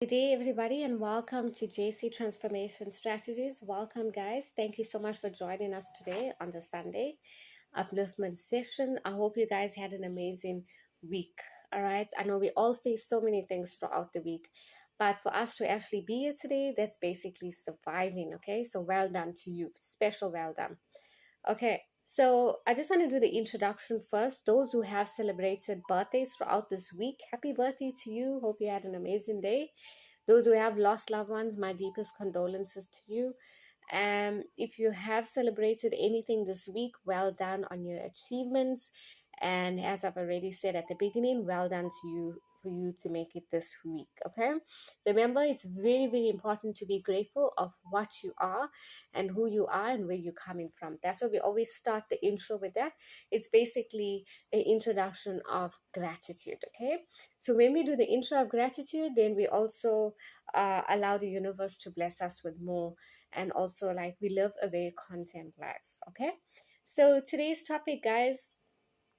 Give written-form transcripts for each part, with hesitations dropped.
Good day, everybody, and welcome to JC Transformation Strategies. Welcome, guys. Thank you so much for joining us today on the Sunday upliftment session. I hope you guys had an amazing week. All right. I know we all face so many things throughout the week, but for us to actually be here today, that's basically surviving. Okay. So well done to you. Special well done. Okay, so I just want to do the introduction first. Those who have celebrated birthdays throughout this week, happy birthday to you. Hope you had an amazing day. Those who have lost loved ones, my deepest condolences to you. If you have celebrated anything this week, well done on your achievements. And as I've already said at the beginning, well done to you for you to make it this week. Okay. Remember, it's very, very important to be grateful of what you are and who you are and where you're coming from. That's why we always start the intro with that. It's basically an introduction of gratitude. Okay. So when we do the intro of gratitude, then we also allow the universe to bless us with more, and also like we live a very content life. Okay, so today's topic, guys,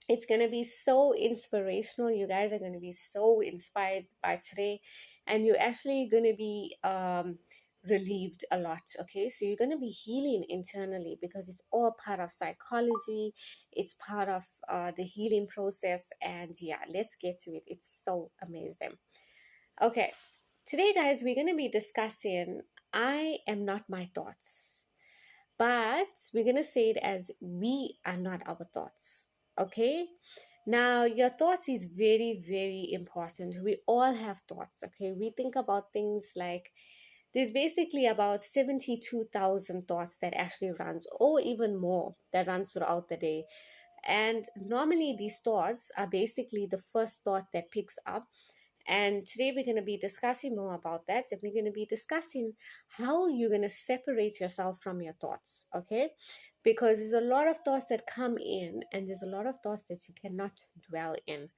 it's going to be so inspirational. You guys are going to be so inspired by today, and you're actually going to be relieved a lot. Okay, so you're going to be healing internally because it's all part of psychology. It's part of the healing process. And yeah, let's get to it. It's so amazing. Okay, today, guys, we're going to be discussing I am not my thoughts, but we're going to say it as we are not our thoughts. Okay, now your thoughts is very, very important. We all have thoughts. Okay, we think about things like there's basically about 72,000 thoughts that actually runs, or even more, that runs throughout the day. And normally these thoughts are basically the first thought that picks up. And today we're going to be discussing more about that. And we're going to be discussing how you're going to separate yourself from your thoughts. Okay, because there's a lot of thoughts that come in, and there's a lot of thoughts that you cannot dwell in.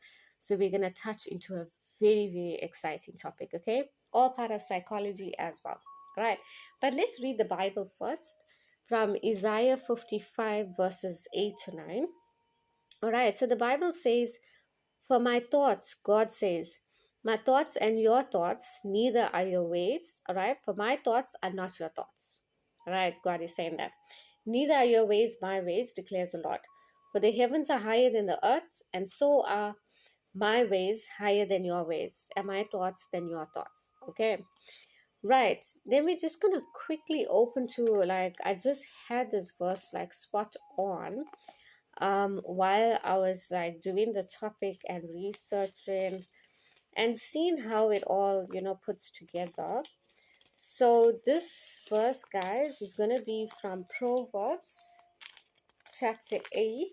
So we're going to touch into a very, very exciting topic. Okay, all part of psychology as well. All right, but let's read the Bible first from Isaiah 55 verses 8 to 9. All right, so the Bible says, for my thoughts, God says, my thoughts and your thoughts, neither are your ways. All right, for my thoughts are not your thoughts. All right, God is saying that. Neither are your ways my ways, declares the Lord. For the heavens are higher than the earth, and so are my ways higher than your ways, and my thoughts than your thoughts. Okay, right. Then we're just going to quickly open to, like, I just had this verse like spot on while I was like doing the topic and researching and seeing how it all puts together. So this verse, guys, is going to be from Proverbs chapter 8.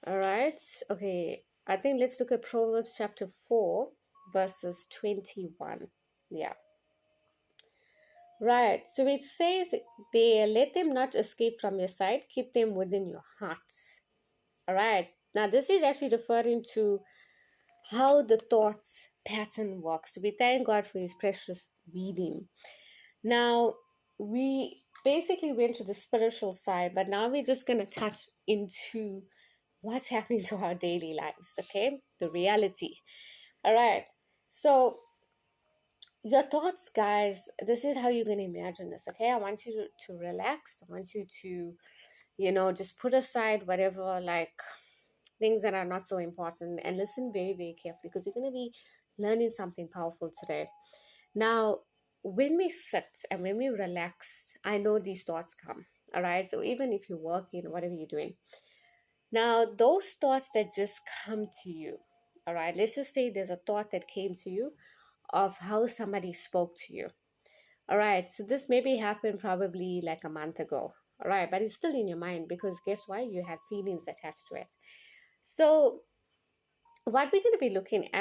All right, okay, I think let's look at Proverbs chapter 4 verses 21. Yeah, right. So it says there, let them not escape from your sight, keep them within your hearts. All right, now this is actually referring to how the thoughts pattern works. We thank God for his precious reading. Now, we basically went to the spiritual side, but now we're just going to touch into what's happening to our daily lives, okay? The reality. All right. So, your thoughts, guys, this is how you're going to imagine this, okay? I want you to relax. I want you to, just put aside whatever, like, things that are not so important, and listen very, very carefully, because you're going to be learning something powerful today. Now, when we sit and when we relax, I know these thoughts come. All right, so even if you're working or whatever you're doing, now those thoughts that just come to you, all right, let's just say there's a thought that came to you of how somebody spoke to you. All right, so this maybe happened probably like a month ago. All right, but it's still in your mind, because guess what, you had feelings attached to it. So what we're going to be looking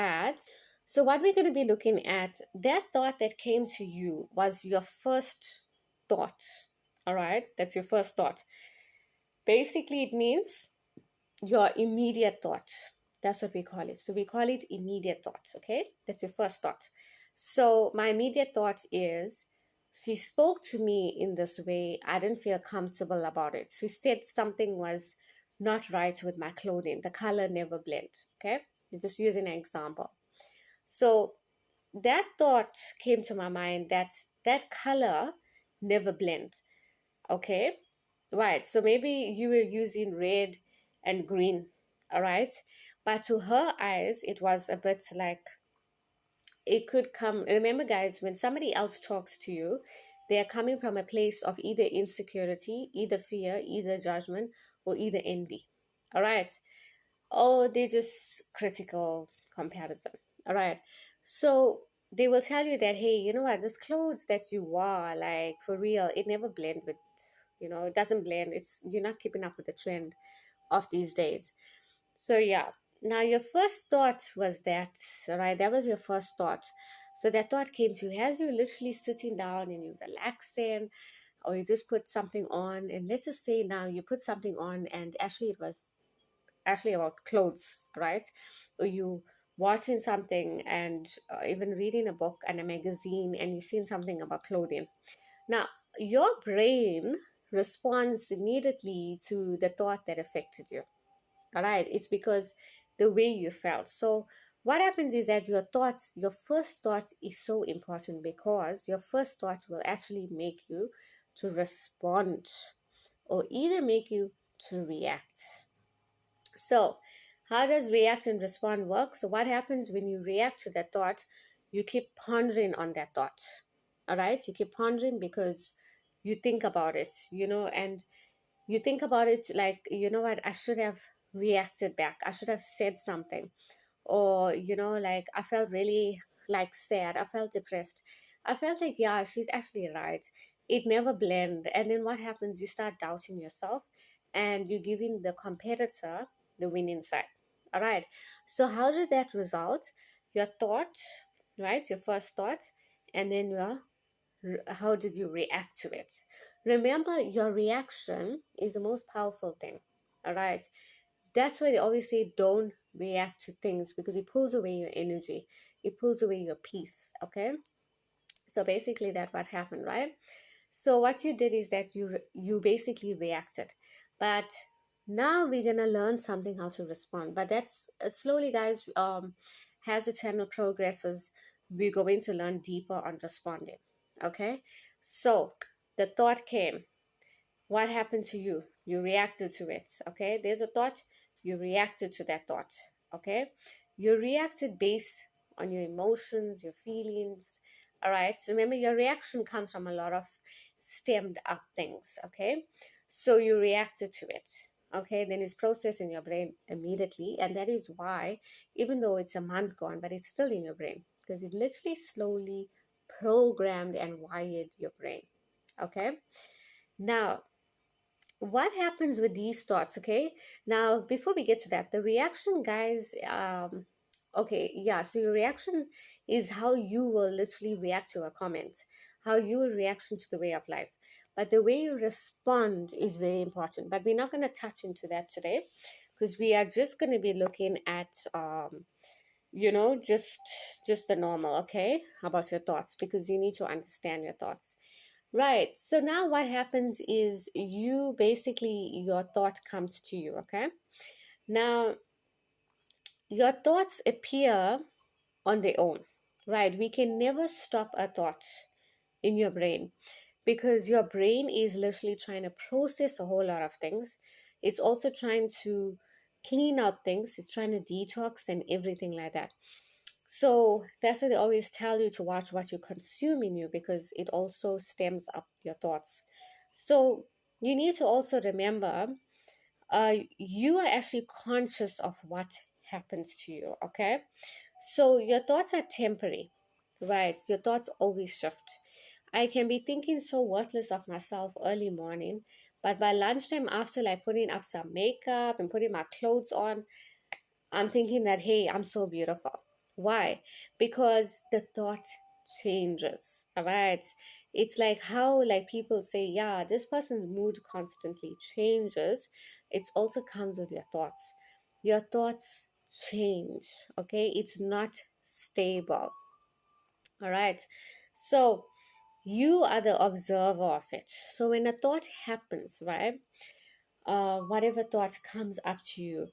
at, that thought that came to you was your first thought. All right, that's your first thought. Basically, it means your immediate thought. That's what we call it. So we call it immediate thought. Okay, that's your first thought. So my immediate thought is, she spoke to me in this way. I didn't feel comfortable about it. She said something was not right with my clothing. The color never blend. Okay, just using an example. So that thought came to my mind, that that color never blend. Okay, right. So maybe you were using red and green, all right? But to her eyes, it was a bit like, it could come. Remember, guys, when somebody else talks to you, they are coming from a place of either insecurity, either fear, either judgment, or either envy. All right. Oh, they're just critical comparison. All right. So they will tell you that, hey, you know what, this clothes that you wear, like for real, it never blend with, it doesn't blend. It's, you're not keeping up with the trend of these days. So yeah, now your first thought was that, right? That was your first thought. So that thought came to you as you're literally sitting down and you're relaxing, or you just put something on. And let's just say now you put something on, and actually it was actually about clothes, right? Or you watching something and even reading a book and a magazine, and you've seen something about clothing. Now your brain responds immediately to the thought that affected you. All right, it's because the way you felt. So what happens is that your thoughts, your first thought is so important, because your first thought will actually make you to respond, or either make you to react. So how does react and respond work? So what happens when you react to that thought? You keep pondering on that thought. All right, you keep pondering because you think about it, and you think about it like, you know what, I should have reacted back, I should have said something. Or, like, I felt really, like, sad, I felt depressed, I felt like, yeah, she's actually right. It never blend. And then what happens, you start doubting yourself, and you're giving the competitor the winning side. All right, so how did that result? Your thought, right, your first thought, and then how did you react to it? Remember, your reaction is the most powerful thing. All right, that's why they always say don't react to things, because it pulls away your energy, it pulls away your peace. Okay, so basically that what happened, right? So what you did is that you basically reacted. But now we're gonna learn something how to respond. But that's slowly, guys. As the channel progresses, we're going to learn deeper on responding. Okay, so the thought came. What happened to you? You reacted to it. Okay, there's a thought, you reacted to that thought. Okay, you reacted based on your emotions, your feelings. All right, so remember, your reaction comes from a lot of stemmed up things. Okay, so you reacted to it. Okay, then it's processed in your brain immediately, and that is why, even though it's a month gone, but it's still in your brain, because it literally slowly programmed and wired your brain. Okay, now what happens with these thoughts? Okay, now before we get to that, the reaction, guys, okay, yeah, so your reaction is how you will literally react to a comment, how you will reaction to the way of life. But the way you respond is very important, but we're not going to touch into that today, because we are just going to be looking at just the normal. Okay, about your thoughts, because you need to understand your thoughts. Right. So now what happens is, you basically, your thought comes to you, okay? Now, your thoughts appear on their own, right? We can never stop a thought in your brain, because your brain is literally trying to process a whole lot of things. It's also trying to clean out things, it's trying to detox and everything like that. So that's why they always tell you to watch what you consume in you, because it also stems up your thoughts. So you need to also remember, you are actually conscious of what happens to you, okay? So your thoughts are temporary, right? Your thoughts always shift. I can be thinking so worthless of myself early morning, but by lunchtime, after like putting up some makeup and putting my clothes on, I'm thinking that, hey, I'm so beautiful. Why? Because the thought changes. All right. It's like how, like, people say, yeah, this person's mood constantly changes. It also comes with your thoughts. Your thoughts change. Okay. It's not stable. All right. So you are the observer of it. So when a thought happens, right? Whatever thought comes up to you.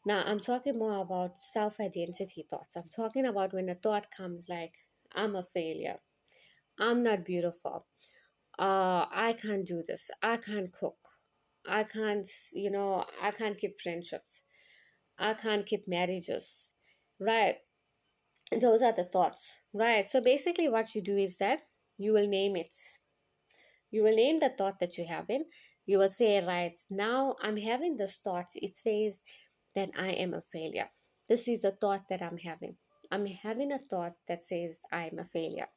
Now, I'm talking more about self identity thoughts. I'm talking about when a thought comes like, I'm a failure. I'm not beautiful. I can't do this. I can't cook. I can't, I can't keep friendships. I can't keep marriages. Right. Those are the thoughts. Right. So basically, what you do is that you will name it. You will name the thought that you're having. You will say, right, now I'm having this thought. It says that I am a failure. This is a thought that I'm having. I'm having a thought that says I'm a failure.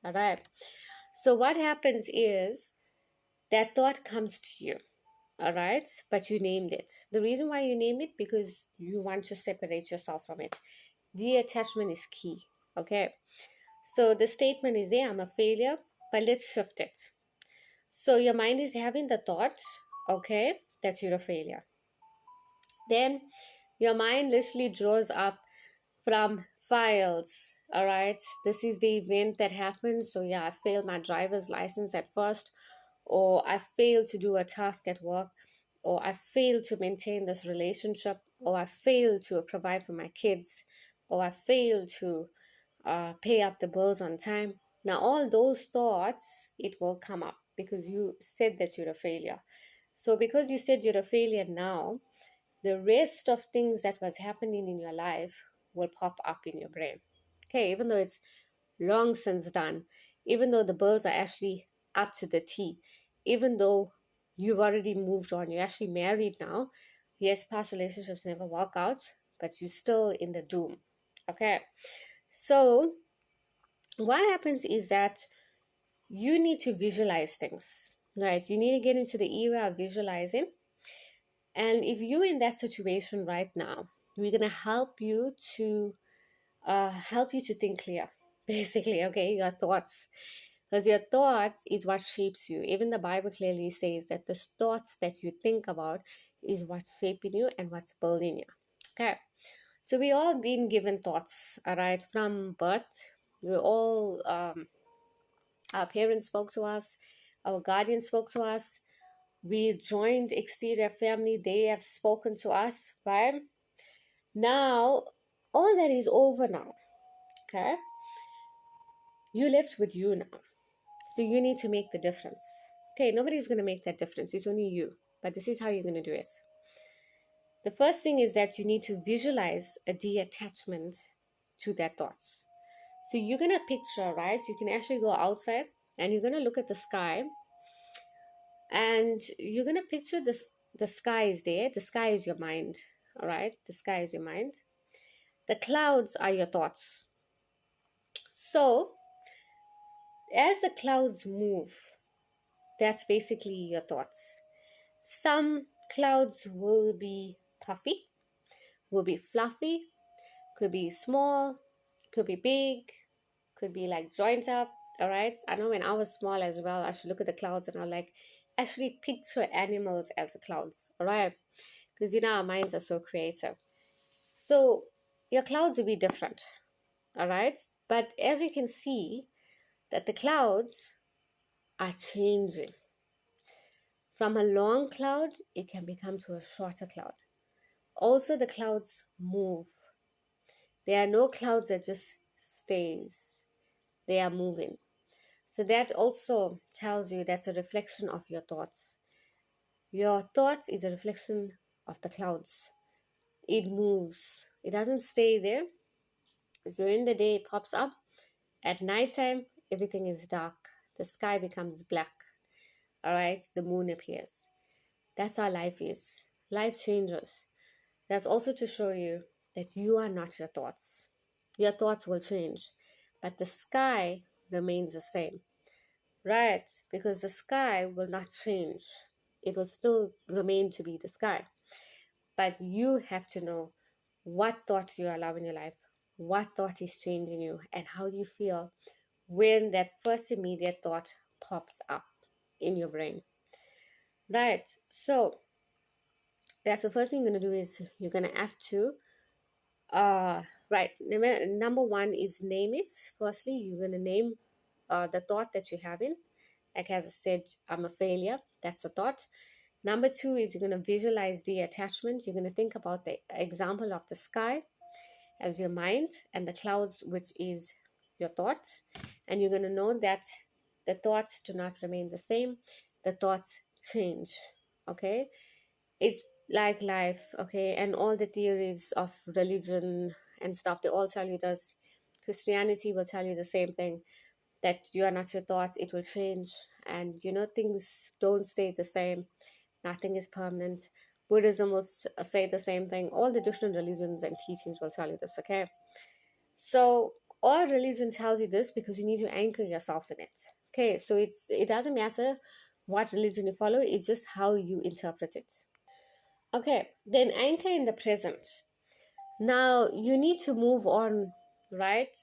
All right. So what happens is that thought comes to you. All right. But you named it. The reason why you name it, because you want to separate yourself from it. Detachment is key. Okay. So the statement is there, I'm a failure, but let's shift it. So your mind is having the thought, okay, that you're a failure. Then your mind literally draws up from files. All right, this is the event that happened. So yeah, I failed my driver's license at first, or I failed to do a task at work, or I failed to maintain this relationship, or I failed to provide for my kids, or I failed to pay up the bills on time. Now, all those thoughts, it will come up because you said that you're a failure. So, because you said you're a failure now, the rest of things that was happening in your life will pop up in your brain. Okay, even though it's long since done, even though the bills are actually up to the T, even though you've already moved on, you're actually married now. Yes, past relationships never work out, but you're still in the doom. Okay, so what happens is that you need to visualize things, right? You need to get into the era of visualizing. And if you're in that situation right now, we're gonna help you to think clear. Basically, okay, your thoughts, because your thoughts is what shapes you. Even the Bible clearly says that the thoughts that you think about is what's shaping you and what's building you. Okay, so we all been given thoughts, all right, from birth. We all our parents spoke to us, our guardians spoke to us, we joined exterior family, they have spoken to us, right? Now, all that is over now, okay? You left with you now. So you need to make the difference. Okay, nobody's going to make that difference. It's only you. But this is how you're going to do it. The first thing is that you need to visualize a detachment to that thoughts. So you're going to picture, right? You can actually go outside and you're going to look at the sky and you're going to picture this. The sky is there. The sky is your mind. All right. The sky is your mind. The clouds are your thoughts. So as the clouds move, that's basically your thoughts. Some clouds will be puffy, will be fluffy, could be small, could be big, could be like joined up. All right. I know when I was small as well, I should look at the clouds and I like actually picture animals as the clouds. All right. Because our minds are so creative. So your clouds will be different. All right. But as you can see, that the clouds are changing. From a long cloud, it can become to a shorter cloud. Also, the clouds move. There are no clouds that just stays. They are moving. So that also tells you that's a reflection of your thoughts. Your thoughts is a reflection of the clouds. It moves. It doesn't stay there. During the day, it pops up. At nighttime, everything is dark. The sky becomes black. All right, the moon appears. That's how life is. Life changes. That's also to show you that you are not your thoughts. Your thoughts will change, but the sky remains the same. Right? Because the sky will not change. It will still remain to be the sky. But you have to know what thoughts you allow in your life, what thought is changing you, and how you feel when that first immediate thought pops up in your brain. Right? So that's the first thing you're going to do is you're going to have to right. Number one is name it. Firstly, you're going to name the thought that you're having. Like as I said, I'm a failure. That's a thought. Number two is you're going to visualize the attachment. You're going to think about the example of the sky as your mind and the clouds, which is your thoughts, and you're going to know that the thoughts do not remain the same. The thoughts change. Okay, it's like life. Okay, and all the theories of religion and stuff, they all tell you this. Christianity will tell you the same thing, that you are not your thoughts, it will change. And things don't stay the same, nothing is permanent. Buddhism will say the same thing. All the different religions and teachings will tell you this. Okay, so all religion tells you this because you need to anchor yourself in it. Okay, so it doesn't matter what religion you follow, it's just how you interpret it. Okay, then anchor in the present. Now you need to move on, right?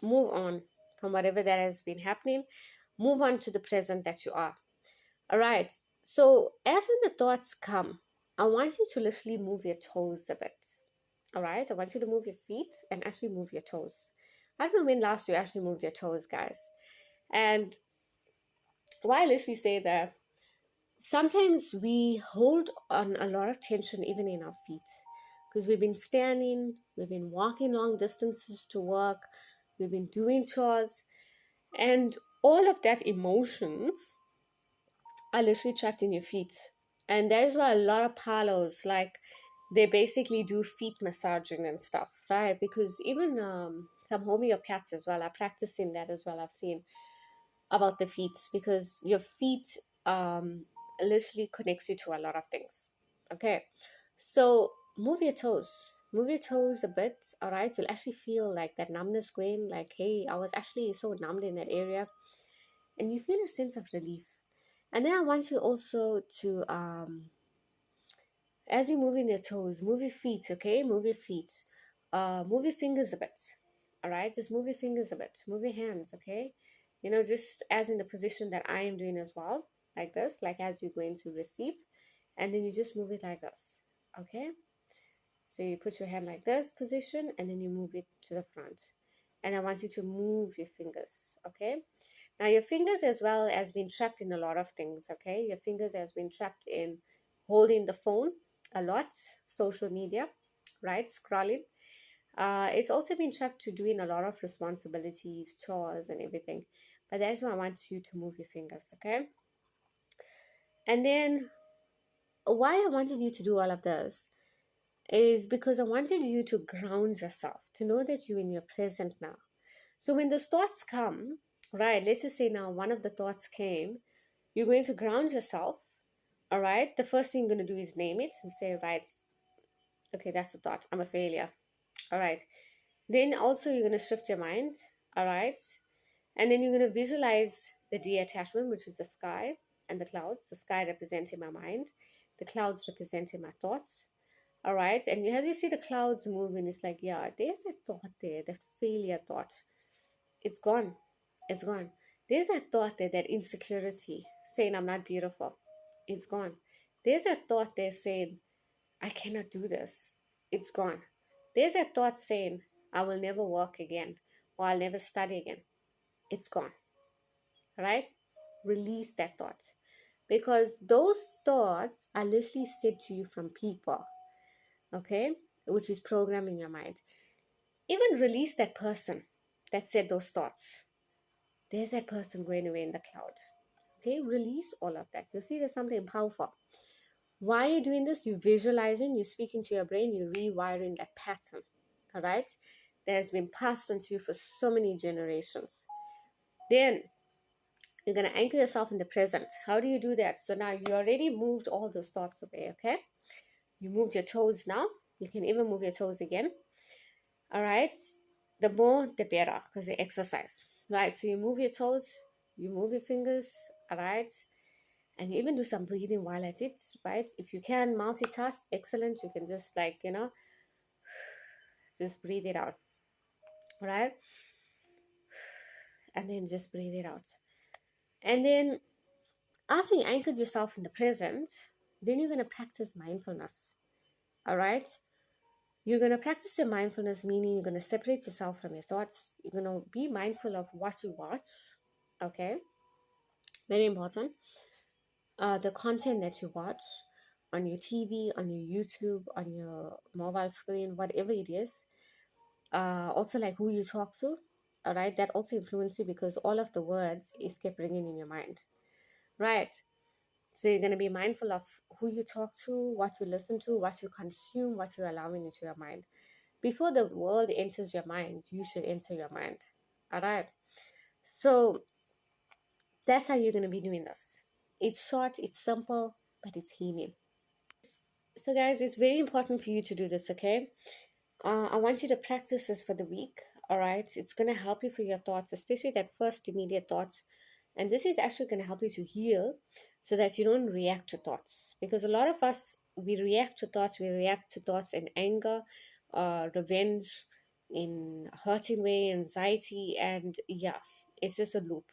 Move on from whatever that has been happening. Move on to the present that you are. All right. So as when the thoughts come, I want you to literally move your toes a bit. All right. I want you to move your feet and actually move your toes. I don't know when last you actually moved your toes, guys. And why I literally say that, sometimes we hold on a lot of tension even in our feet because we've been standing, we've been walking long distances to work, we've been doing chores, and all of that emotions are literally trapped in your feet. And that is why a lot of palos, like, they basically do feet massaging and stuff, right? Because even some homeopaths as well are practicing that as well. I've seen about the feet, because your feet literally connects you to a lot of things. Okay, so move your toes a bit. All right, you'll actually feel like that numbness going, like, hey, I was actually so numbed in that area, and you feel a sense of relief. And then I want you also to, as you move in your toes, move your feet, okay? Move your feet. Move your fingers a bit. All right, just move your fingers a bit. Move your hands, okay? Just as in the position that I am doing as well, like this, like as you're going to receive, and then you just move it like this, okay? So you put your hand like this position, and then you move it to the front. And I want you to move your fingers, okay? Now, your fingers as well has been trapped in a lot of things, okay? Your fingers has been trapped in holding the phone a lot, social media, right? Scrolling. It's also been trapped to doing a lot of responsibilities, chores, and everything. But that's why I want you to move your fingers, okay? And then why I wanted you to do all of this is because I wanted you to ground yourself, to know that you're in your present now. So when those thoughts come, right, let's just say now one of the thoughts came, you're going to ground yourself. All right, the first thing you're going to do is name it and say, right, okay, that's the thought, I'm a failure. All right, then also you're going to shift your mind. All right, and then you're going to visualize the detachment, which is the sky and the clouds. The sky representing my mind, the clouds representing my thoughts. All right, and as you see the clouds moving, it's like, yeah, there's a thought there, that failure thought. It's gone. It's gone. There's a thought there, that insecurity, saying I'm not beautiful. It's gone. There's a thought there saying I cannot do this. It's gone. There's a thought saying I will never work again, or I'll never study again. It's gone. All right? Release that thought. Because those thoughts are literally said to you from people, okay? Which is programming your mind. Even release that person that said those thoughts. There's that person going away in the cloud. Okay, release all of that. You'll see there's something powerful. Why are you doing this? You're visualizing, you're speaking to your brain, you're rewiring that pattern. All right, that has been passed on to you for so many generations. Then you're going to anchor yourself in the present. How do you do that? So now you already moved all those thoughts away. Okay, you moved your toes now. You can even move your toes again. All right, the more the better, because they exercise. Right, so you move your toes, you move your fingers. All right, and you even do some breathing while at it, right? If you can multitask, excellent. You can just, like, just breathe it out, right? And then just breathe it out. And then after you anchored yourself in the present, then you're going to practice mindfulness, all right? You're going to practice your mindfulness, meaning you're going to separate yourself from your thoughts. You're going to be mindful of what you watch, okay? Very important. The content that you watch on your TV, on your YouTube, on your mobile screen, whatever it is. Also, like, who you talk to, all right, that also influence you because all of the words is kept ringing in your mind, right? So you're going to be mindful of who you talk to, what you listen to, what you consume, what you're allowing into your mind. Before the world enters your mind, you should enter your mind. All right. So that's how you're going to be doing this. It's short, it's simple, but it's healing. So, guys, it's very important for you to do this, okay? I want you to practice this for the week. All right. It's going to help you for your thoughts, especially that first immediate thoughts. And this is actually going to help you to heal so that you don't react to thoughts. Because a lot of us, we react to thoughts. We react to thoughts in anger, revenge, in hurting way, anxiety. And yeah, it's just a loop.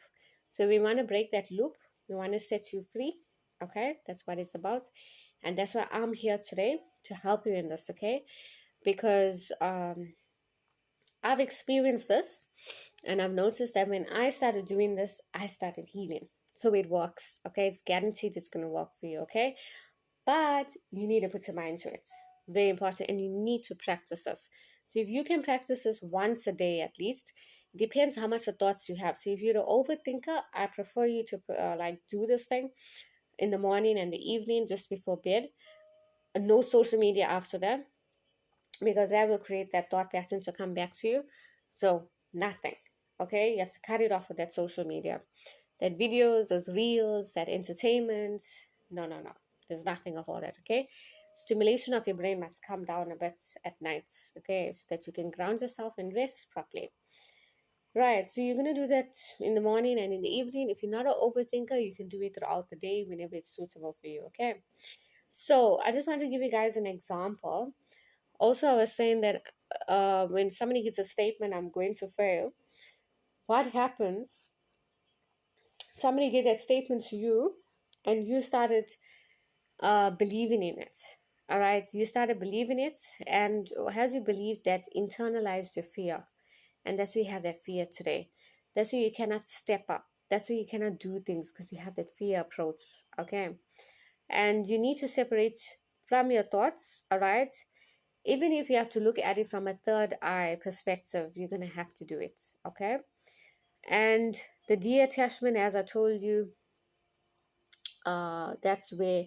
So we want to break that loop. We want to set you free. Okay. That's what it's about. And that's why I'm here today to help you in this. Okay, because I've experienced this and I've noticed that when I started doing this, I started healing. So it works, okay? It's guaranteed it's going to work for you, okay? But you need to put your mind to it. Very important. And you need to practice this. So if you can practice this once a day at least, it depends how much of thoughts you have. So if you're an overthinker, I prefer you to like do this thing in the morning and the evening just before bed. No social media after that because that will create that thought pattern to come back to you. So nothing. Okay, you have to cut it off with that social media, that videos, those reels, that entertainment. No, no, no. There's nothing of all that. Okay, stimulation of your brain must come down a bit at nights. Okay, so that you can ground yourself and rest properly. Right, so you're gonna do that in the morning and in the evening. If you're not an overthinker, you can do it throughout the day whenever it's suitable for you. Okay, so I just want to give you guys an example. Also, I was saying that when somebody gives a statement, I'm going to fail, what happens? Somebody gave that statement to you and you started believing in it. All right, you started believing it, and as you believe that, internalized your fear. And that's why you have that fear today. That's why you cannot step up. That's why you cannot do things because you have that fear approach. Okay. And you need to separate from your thoughts. All right, even if you have to look at it from a third eye perspective, you're going to have to do it. Okay. And the detachment, as I told you, that's where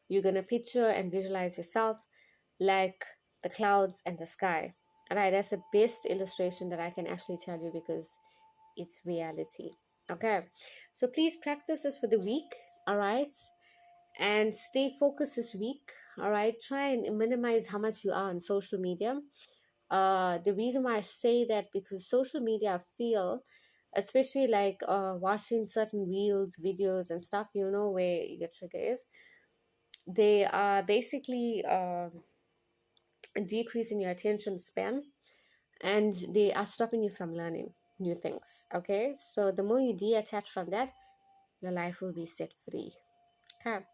you're going to picture and visualize yourself like the clouds and the sky. All right. That's the best illustration that I can actually tell you because it's reality. Okay. So please practice this for the week. All right. And stay focused this week. All right. Try and minimize how much you are on social media. The reason why I say that because social media, I feel, especially like watching certain reels, videos, and stuff, you know where your trigger is. They are basically decreasing your attention span, and they are stopping you from learning new things. Okay, so the more you detach from that, your life will be set free. Okay.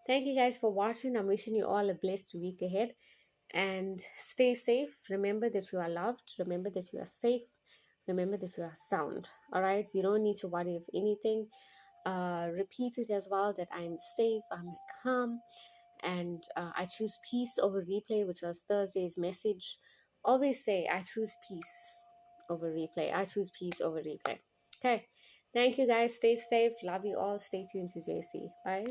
Thank you guys for watching. I'm wishing you all a blessed week ahead. And stay safe. Remember that you are loved. Remember that you are safe. Remember that you are sound. All right. You don't need to worry of anything. Repeat it as well that I'm safe, I'm calm, and I choose peace over replay, which was Thursday's message. Always say, I choose peace over replay. I choose peace over replay. Okay. Thank you guys. Stay safe. Love you all. Stay tuned to JC. Bye.